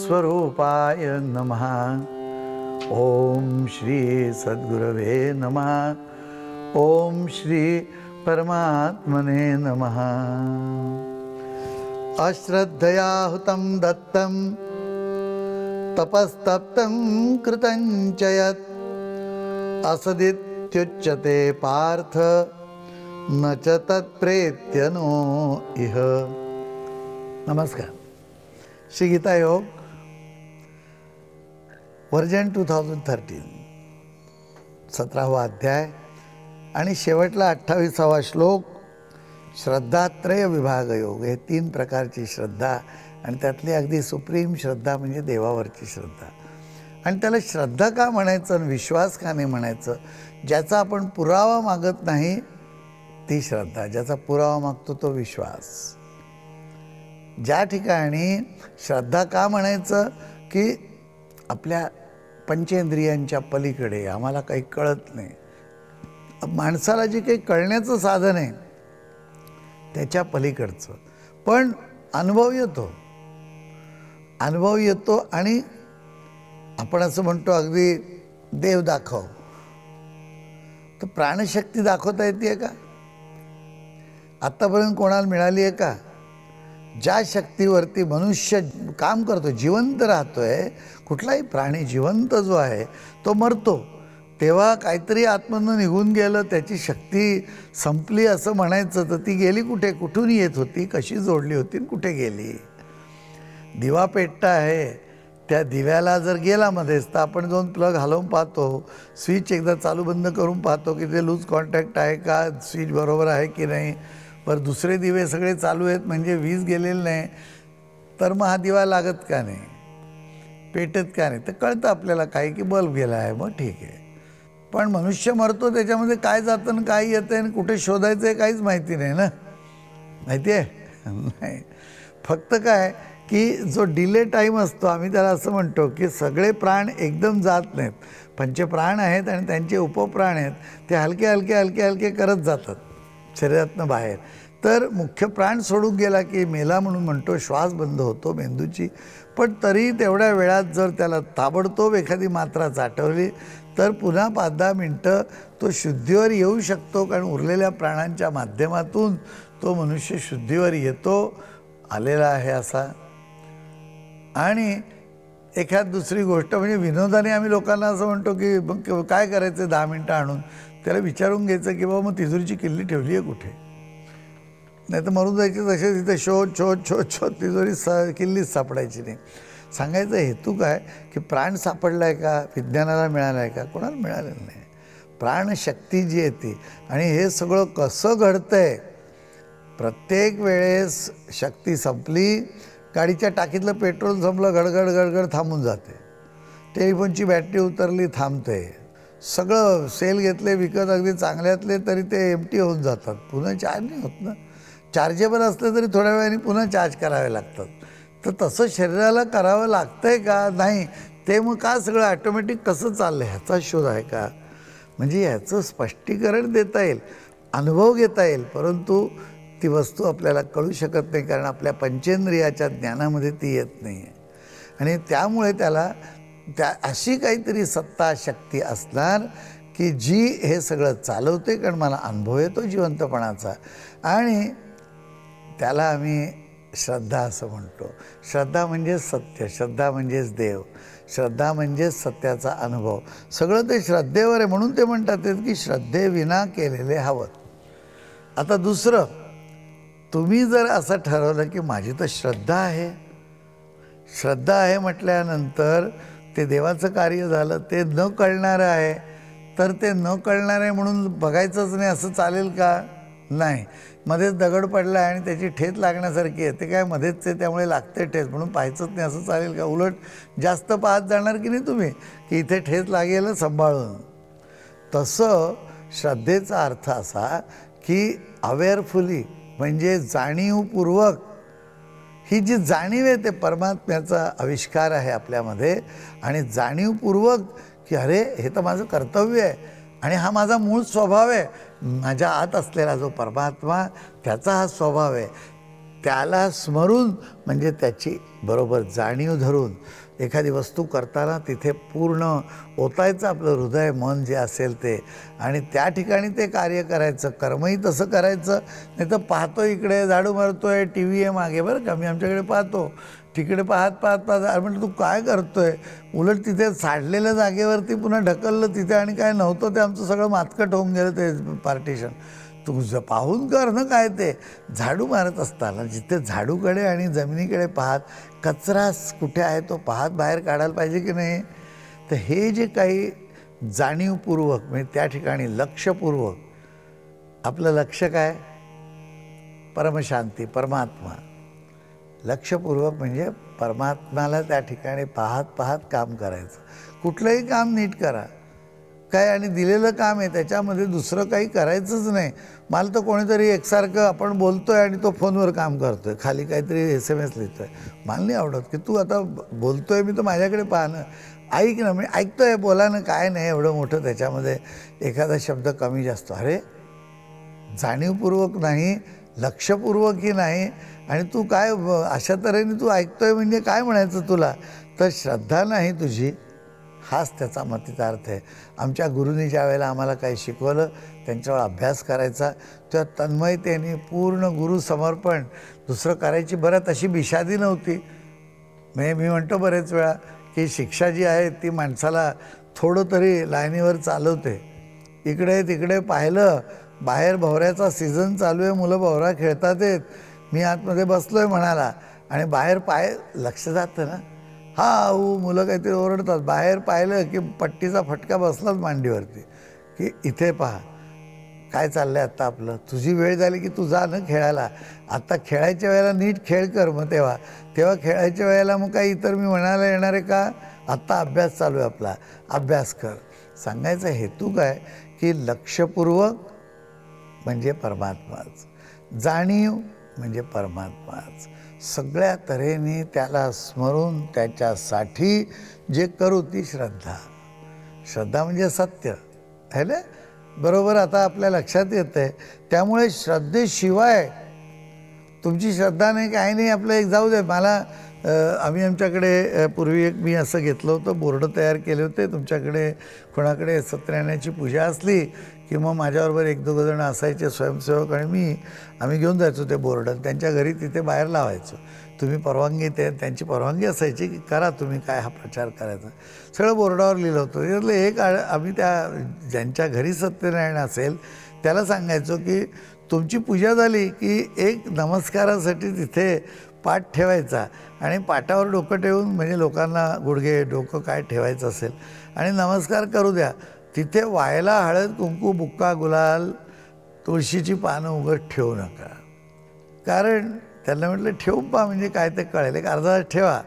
स्वरूपाय नमः. ओम श्री सद्गुरवे नमः. ओम श्री परमात्मने नमः. अश्रद्धया हुतं दत्तं तपस्तप्तं कृतं च यत् असदित्युच्यते पार्थ न च तत्प्रेत्य नो इह. नमस्कार. श्री गीता योग वर्जन 2013 17वा अध्याय आणि शेवटला 28वा श्लोक. श्रद्धात्रय विभाग योग. हे 3 प्रकारची श्रद्धा आणि त्यातली अगदी सुप्रीम श्रद्धा म्हणजे देवावरची श्रद्धा. आणि त्याला श्रद्धा का म्हणायचं आणि विश्वास का नाही म्हणायचं? ज्याचा आपण पुरावा मागत नाही ती श्रद्धा, ज्याचा पुरावा मागतो तो विश्वास. ज्या ठिकाणी श्रद्धा का म्हणायचं की आपल्या पंचेंद्रियांच्या पलीकडे आम्हाला काही कळत नाही. माणसाला जे काही कळण्याचं साधन आहे त्याच्या पलीकडचं, पण अनुभव येतो आणि आपण असं म्हणतो अगदी देव दाखव. तर प्राणशक्ती दाखवता येते का? आत्तापर्यंत कोणाला मिळाली आहे का? ज्या शक्तीवरती मनुष्य काम करतो, जिवंत राहतोय, कुठलाही प्राणी जिवंत जो आहे तो मरतो तेव्हा काहीतरी आतमधून निघून गेलं, त्याची शक्ती संपली असं म्हणायचं. तर ती गेली कुठे? कुठून येत होती, कशी जोडली होती, कुठे गेली? दिवा पेटता आहे, त्या दिव्याला जर गेला मध्येच तर आपण जाऊन प्लग हलवून पाहतो, स्विच एकदा चालू बंद करून पाहतो की ते लूज कॉन्टॅक्ट आहे का, स्विच बरोबर आहे की नाही. पर दुसरे दिवे सगळे चालू आहेत म्हणजे वीज गेलेली नाही, तर मग हा दिवा लागत का नाही, पेटत का नाही? तर कळतं आपल्याला काही की बल्ब गेला आहे, मग ठीक आहे. पण मनुष्य मरतो त्याच्यामध्ये काय जातं आणि काय येतं आणि कुठे शोधायचं आहे काहीच माहिती नाही ना. माहिती आहे नाही. फक्त काय की जो डिले टाईम असतो, आम्ही त्याला असं म्हणतो की सगळे प्राण एकदम जात नाहीत. पंचप्राण आहेत आणि त्यांचे उपप्राण आहेत, ते हलके हलके हलके हलके करत जातात शरीरातनं बाहेर. तर मुख्य प्राण सोडून गेला की मेला म्हणून म्हणतो, श्वास बंद होतो मेंदूची. पण तरी तेवढ्या वेळात जर त्याला ताबडतोब एखादी मात्रा चाटवली तर पुन्हा 5-10 मिनटं तो शुद्धीवर येऊ शकतो, कारण उरलेल्या प्राणांच्या माध्यमातून तो मनुष्य शुद्धीवर येतो, आलेला आहे असा. आणि एखाद दुसरी गोष्ट म्हणजे विनोदाने आम्ही लोकांना असं म्हणतो की मग काय करायचं 10 मिनटं आणून त्याला विचारून घ्यायचं की बाबा मग तिजोरीची किल्ली ठेवली आहे कुठे, नाही तर मरून जायची. तसे तिथे शोध तिजोरी किल्लीच सापडायची नाही. सांगायचा हेतू काय की प्राण सापडला आहे का, विज्ञानाला मिळाला आहे का? कोणाला मिळालेलं नाही. प्राणशक्ती जी येते आणि हे सगळं कसं घडतं आहे, प्रत्येक वेळेस शक्ती संपली, गाडीच्या टाकीतलं पेट्रोल संपलं, गडगड गडगड थांबून जाते. टेलिफोनची बॅटरी उतरली, थांबते. सगळं सेल घेतले विकत अगदी चांगल्यातले तरी ते एम्प्टी होऊन जातात, पुन्हा चार्ज नाही होत ना. चार्जेबल असले तरी थोड्या वेळाने पुन्हा चार्ज करावे लागतात. तर तसं शरीराला करावं लागतं आहे का? नाही. ते मग का सगळं ॲटोमॅटिक कसं चाललं आहे ह्याचा शोध आहे का? म्हणजे ह्याचं स्पष्टीकरण देता येईल, अनुभव घेता येईल, परंतु ती वस्तू आपल्याला कळू शकत नाही, कारण आपल्या पंचेंद्रियाच्या ज्ञानामध्ये ती येत नाही आहे. आणि त्यामुळे त्याला अशी काहीतरी सत्ता शक्ती असणार की जी हे सगळं चालवते, कारण मला अनुभव येतो जिवंतपणाचा. आणि त्याला आम्ही श्रद्धा असं म्हणतो. श्रद्धा म्हणजेच सत्य, श्रद्धा म्हणजेच देव, श्रद्धा म्हणजेच सत्याचा अनुभव. सगळं ते श्रद्धेवर आहे, म्हणून ते म्हणतात की श्रद्धेविना केलेले हवं. आता दुसरं, तुम्ही जर असं ठरवलं की माझी तर श्रद्धा आहे म्हटल्यानंतर ते देवाचं कार्य झालं. ते न कळणारं आहे तर ते न कळणार आहे म्हणून बघायचंच नाही असं चालेल का? नाही. मध्येच दगड पडला आणि त्याची ठेच लागण्यासारखी आहे, ते काय मध्येच आहे त्यामुळे लागते ठेच म्हणून पाहायचंच नाही असं चालेल का? उलट जास्त पाहत जाणार की नाही तुम्ही की इथे ठेच लागेल सांभाळून. तसं श्रद्धेचा अर्थ असा की अवेअरफुली, म्हणजे जाणीवपूर्वक, ही जी जाणीव आहे ते परमात्म्याचा आविष्कार आहे आपल्यामध्ये. आणि जाणीवपूर्वक की अरे हे तर माझं कर्तव्य आहे आणि हा माझा मूळ स्वभाव आहे, माझ्या आत असलेला जो परमात्मा त्याचा हा स्वभाव आहे, त्याला स्मरून म्हणजे त्याची बरोबर जाणीव धरून एखादी वस्तू करताना तिथे पूर्ण ओतायचं आपलं हृदय मन जे असेल ते, आणि त्या ठिकाणी ते कार्य करायचं. कर्मही तसं करायचं. नाही तर पाहतो इकडे झाडू मारतोय, टी व्ही आहे मागे, बरं का, मी आमच्याकडे पाहतो, तिकडे पाहत पाहत पाहत अरे म्हटलं तू काय करतोय, उलट तिथे साडलेल्या जागेवरती पुन्हा ढकललं तिथे, आणि काय नव्हतं ते आमचं सगळं मातकट होऊन गेलं ते पार्टिशन. तुझं पाहून कर ना काय ते. झाडू मारत असताना जिथे झाडूकडे आणि जमिनीकडे पाहत कचरा कुठे आहे तो पाहत बाहेर काढायला पाहिजे की नाही. तर हे जे काही जाणीवपूर्वक म्हणजे त्या ठिकाणी लक्षपूर्वक, आपलं लक्ष काय, परमशांती परमात्मा. लक्षपूर्वक म्हणजे परमात्म्याला त्या ठिकाणी पाहत पाहत काम करायचं. कुठलंही काम नीट करा काय, आणि दिलेलं काम आहे त्याच्यामध्ये दुसरं काही करायचंच नाही. मला तर कोणीतरी एकसारखं आपण बोलतोय आणि तो फोनवर काम करतोय, खाली काहीतरी SMS लिहितोय, मला नाही आवडत. की तू आता बोलतोय मी तर माझ्याकडे पाहणं, ऐक ना, मी ऐकतोय, बोला ना, काय नाही एवढं मोठं त्याच्यामध्ये एखादा शब्द कमी जास्त. अरे जाणीवपूर्वक नाही, लक्षपूर्वकही नाही, आणि तू काय अशा तऱ्हेने तू ऐकतोय म्हणजे काय म्हणायचं तुला, तर श्रद्धा नाही तुझी, हाच त्याचा मतितार्थ आहे. आमच्या गुरुनी ज्या वेळेला आम्हाला काही शिकवलं, त्यांच्यावर अभ्यास करायचा, तेव्हा तन्मयतेने पूर्ण गुरु समर्पण, दुसरं करायची बरं तशी बिशादी नव्हती. म्हणजे मी म्हणतो बरेच वेळा की शिक्षा जी आहे ती माणसाला थोडं तरी लाईनीवर चालवते. इकडे तिकडे पाहिलं, बाहेर भवऱ्याचा सीझन चालू आहे, मुलं भवरा खेळतात आहेत, मी आतमध्ये बसलो आहे म्हणाला, आणि बाहेर लक्ष जातं ना, हा मुलं काहीतरी ओरडतात, बाहेर पाहिलं की पट्टीचा फटका बसलाच मांडीवरती, की इथे पहा काय चाललंय आत्ता आपलं, तुझी वेळ झाली की तू जा ना खेळायला. आत्ता खेळायच्या वेळेला नीट खेळ कर, मग तेव्हा खेळायच्या वेळेला मग काही इतर मी म्हणायला येणार आहे का, आत्ता अभ्यास चालू आहे आपला, अभ्यास कर. सांगायचा हेतू काय की लक्षपूर्वक म्हणजे परमात्माच, जाणीव म्हणजे परमात्माच, सगळ्या तऱ्हेने त्याला स्मरून त्याच्यासाठी जे करू ती श्रद्धा. श्रद्धा म्हणजे सत्य आहे ना, बरोबर आता आपल्या लक्षात येतं आहे. त्यामुळे श्रद्धेशिवाय तुमची श्रद्धा नाही, काही नाही, आपलं एक जाऊ दे. मला आम्ही आमच्याकडे पूर्वी एक मी असं घेतलं होतं, बोर्ड तयार केले होते. तुमच्याकडे कोणाकडे सत्यनारायणाची पूजा असली की मग माझ्याबरोबर एक दोघं जण असायचे स्वयंसेवक, आणि आम्ही घेऊन जायचो ते बोर्ड, त्यांच्या घरी तिथे बाहेर लावायचो. तुम्ही परवानगी त्यांची परवानगी असायची की करा तुम्ही काय हा प्रचार करायचा, सगळं बोर्डावर लिहिलं होतं. त्यातलं एक आम्ही त्या ज्यांच्या घरी सत्यनारायण असेल त्याला सांगायचो की तुमची पूजा झाली की एक नमस्कारासाठी तिथे पाठ ठेवायचा, आणि पाटावर डोकं ठेवून म्हणजे लोकांना गुडघे डोकं काय ठेवायचं असेल आणि नमस्कार करू द्या. तिथे वायला हळद कुंकू बुक्का गुलाल तुळशीची पानं उघड ठेवू नका. कारण त्यांना म्हटलं ठेवून पहा म्हणजे काय ते कळेल, एक अर्धा तास ठेवा.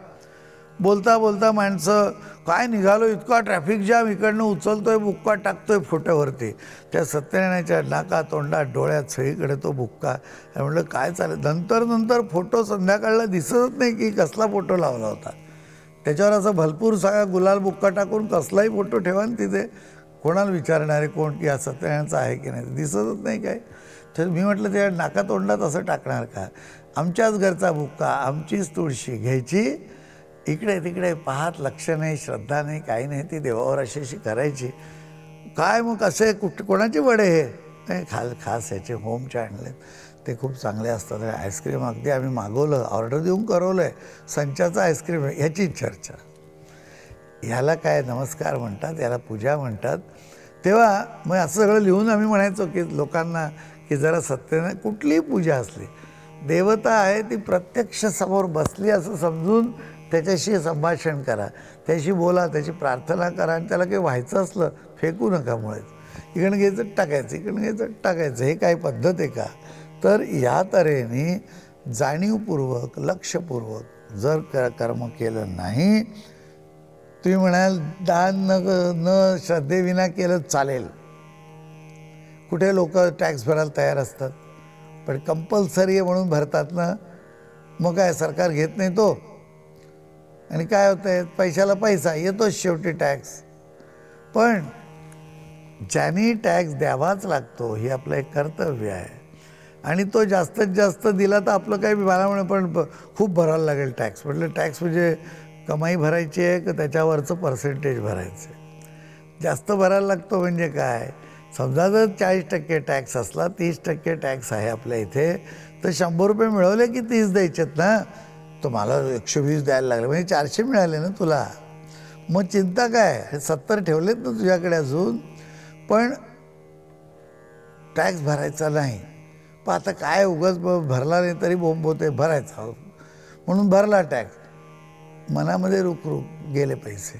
बोलता बोलता माणसं काय निघालो, इतका ट्रॅफिक जाम, इकडनं उचलतोय बुक्का टाकतोय फोटोवरती, त्या सत्यनारायणाच्या नाका तोंडात डोळ्यात सगळीकडे तो बुक्का. म्हटलं काय चालेल. नंतर फोटो संध्याकाळला दिसतच नाही की कसला फोटो लावला होता. त्याच्यावर असं भरपूर सगळा गुलाल बुक्का टाकून कसलाही फोटो ठेवा आणि तिथे कोणाला विचारणारे कोण की हा सत्यनारायणाचा आहे की नाही, दिसतच नाही काय. तर मी म्हटलं त्या नाका तोंडात असं टाकणार का, आमच्याच घरचा बुक्का, आमचीच तुळशी घ्यायची, इकडे तिकडे पाहत लक्ष नाही, श्रद्धा नाही, काही नाही, ती देवावर अशी करायची. काय मग कसे कोणाचे वडे हे नाही, खास ह्याचे होमचे आणले, ते खूप चांगले असतात. आईस्क्रीम अगदी आम्ही मागवलं, ऑर्डर देऊन करवलं आहे, संचाचं आईस्क्रीम आहे, ह्याचीच चर्चा. ह्याला काय नमस्कार म्हणतात, याला पूजा म्हणतात. तेव्हा मग असं सगळं लिहून आम्ही म्हणायचो की लोकांना की जरा सत्यनारायण कुठलीही पूजा असली, देवता आहे ती प्रत्यक्ष समोर बसली असं समजून त्याच्याशी संभाषण करा, त्याशी बोला, त्याची प्रार्थना करा, आणि त्याला काही व्हायचं असलं फेकू नका. मुळेच इकडं घ्यायचं टाकायचं, इकडं घ्यायचं टाकायचं, हे काय पद्धत आहे का. तर या तऱ्हेने जाणीवपूर्वक लक्षपूर्वक जर कर्म केलं नाही, तुम्ही म्हणाल दान न श्रद्धेविना केलं चालेल. कुठे लोक टॅक्स भरायला तयार असतात, पण कंपल्सरी आहे म्हणून भरतात ना, मग काय सरकार घेत नाही तो, आणि काय होतं आहे, पैशाला पैसा येतोच शेवटी टॅक्स. पण ज्यांनी टॅक्स द्यावाच लागतो, हे आपलं एक कर्तव्य आहे. आणि तो जास्तीत जास्त दिला तर आपलं काही मला म्हणे पण खूप भरायला लागेल टॅक्स. म्हटलं टॅक्स म्हणजे कमाई भरायची आहे का त्याच्यावरचं पर्सेंटेज भरायचं आहे? जास्त भरायला लागतो म्हणजे काय, समजा जर 40% टॅक्स असला, 30% टॅक्स आहे आपल्या इथे, तर 100 रुपये मिळवले की 30 द्यायचेत ना. तो मला 120 द्यायला लागले म्हणजे 400 मिळाले ना तुला. मग चिंता काय, हे 70 ठेवलेत ना तुझ्याकडे अजून, पण टॅक्स भरायचा नाही. पण आता काय उगाच भरला नाही तरी बोंब होते, भरायचा म्हणून भरला टॅक्स. मनामध्ये रुक गेले पैसे.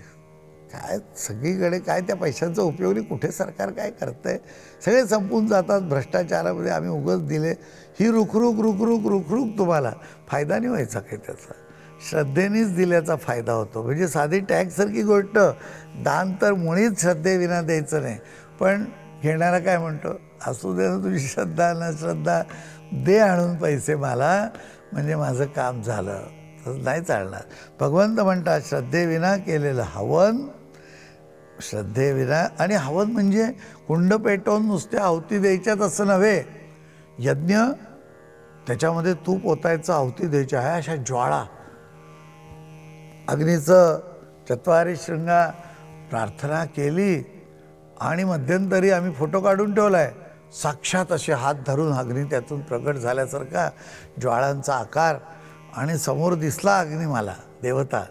काय सगळीकडे काय त्या पैशांचा उपयोग नाही, कुठे सरकार काय करतंय, सगळे संपून जातात भ्रष्टाचारामध्ये. आम्ही उगाच दिले, ही रुखरुख तुम्हाला फायदा नाही व्हायचा काही त्याचा. श्रद्धेनेच दिल्याचा फायदा होतो. म्हणजे साधी टॅक्ससारखी गोष्ट, दान तर मुळीच श्रद्धेविना द्यायचं नाही. पण घेणारा काय म्हणतो, असू दे ना तुझी श्रद्धा ना श्रद्धा, दे आणून पैसे मला, म्हणजे माझं काम झालं. तसं नाही चालणार. भगवंत म्हणतात श्रद्धेविना केलेलं हवन, श्रद्धेविना. आणि हवन म्हणजे कुंड पेटवून नुसत्या आहुती द्यायच्यात असं नव्हे. यज्ञ, त्याच्यामध्ये तूप ओतायचं, आहुती द्यायची आहे, अशा ज्वाळा, अग्नीचं 4 शृंगा प्रार्थना केली. आणि मध्यंतरी आम्ही फोटो काढून ठेवला आहे, साक्षात असे हात धरून अग्नी त्यातून प्रगट झाल्यासारखा ज्वाळांचा आकार, आणि समोर दिसला अग्नी मला देवता.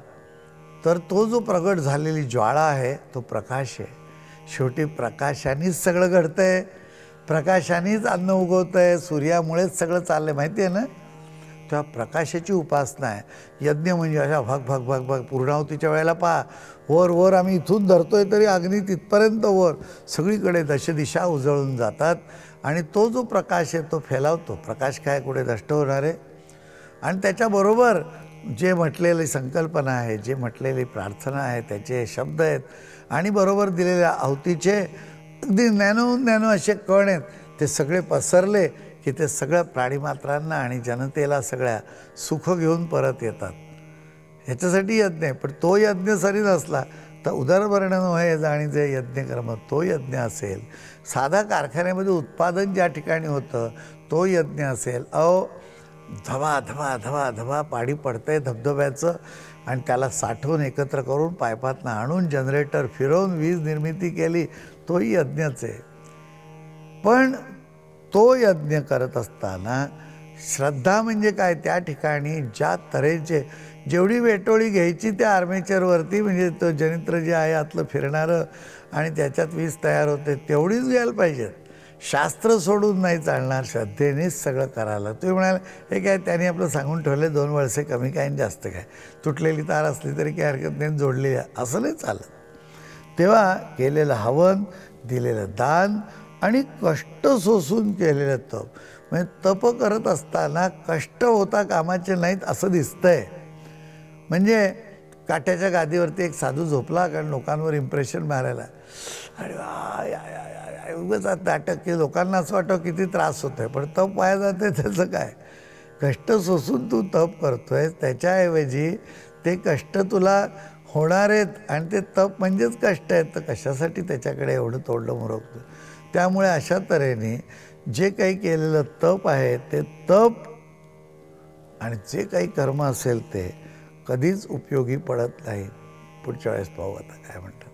तर तो जो प्रगट झालेली ज्वाळा आहे तो प्रकाश आहे. शेवटी प्रकाशानेच सगळं घडतंय, प्रकाशानेच अन्न उगवतंय, सूर्यामुळेच सगळं चाललंय, माहिती आहे ना. त्या प्रकाशाची उपासना आहे. यज्ञ म्हणजे अशा भाग भाग भाग भाग. पूर्णाहुतीच्या वेळेला पहा, वर आम्ही इथून धरतोय तरी अग्नी तिथपर्यंत वर, सगळीकडे दशदिशा उजळून जातात. आणि तो जो प्रकाश आहे तो फैलावतो. प्रकाश काय कुठे नष्ट होणार आहे. आणि त्याच्याबरोबर जे म्हटलेली संकल्पना आहे, जे म्हटलेली प्रार्थना आहे, त्याचे शब्द आहेत, आणि बरोबर दिलेल्या आहुतीचे अगदी नॅनो असे कण आहेत, ते सगळे पसरले की ते सगळ्या प्राणीमात्रांना आणि जनतेला सगळ्या सुख घेऊन परत येतात. ह्याच्यासाठी यज्ञ आहे. पण तो यज्ञ सरी नसला तर उदरवर्णन व्हायचं आणि जे यज्ञकर्म तो यज्ञ असेल, साधा कारखान्यामध्ये उत्पादन ज्या ठिकाणी होतं तो यज्ञ असेल. धबा धबा धबा धबा पाणी पडतंय धबधब्याचं, आणि त्याला साठवून एकत्र करून पायपातनं आणून जनरेटर फिरवून वीज निर्मिती केली, तोही यज्ञच आहे. पण तो यज्ञ करत असताना श्रद्धा म्हणजे काय, त्या ठिकाणी ज्या तऱ्हेचे जेवढी वेटोळी घ्यायची त्या आर्मेचरवरती, म्हणजे तो जनित्र जे आहे आतलं फिरणारं आणि त्याच्यात वीज तयार होते, तेवढीच घ्यायला पाहिजेत. शास्त्र सोडून नाही चालणार, श्रद्धेनेच सगळं करायला. तुम्ही म्हणाल हे काय त्यांनी आपलं सांगून ठेवले 2 वळसे कमी काय जास्त काय, तुटलेली तार असली तरी काही हरकत नाही, जोडलेली असं नाही चालत. तेव्हा केलेलं हवन, दिलेलं दान आणि कष्ट सोसून केलेलं तप. म्हणजे तप करत असताना कष्ट होता कामाचे नाहीत असं दिसतंय. म्हणजे काट्याच्या गादीवरती एक साधू झोपला, कारण लोकांवर इम्प्रेशन मारायला, आणि उगाच नाटक की लोकांना असं वाटतं किती त्रास होतोय, पण तप वाया जाते त्याचं काय. कष्ट सोसून तू तप करतोय, त्याच्याऐवजी ते कष्ट तुला होणार आहेत, आणि ते तप म्हणजेच कष्ट आहेत, तर कशासाठी त्याच्याकडे एवढं तोडलं मुरगतं. त्यामुळे अशा तऱ्हेने जे काही केलेलं तप आहे ते तप आणि जे काही कर्म असेल ते कधीच उपयोगी पडत नाही. पुढच्या वेळेस पाहू आता काय म्हणतात.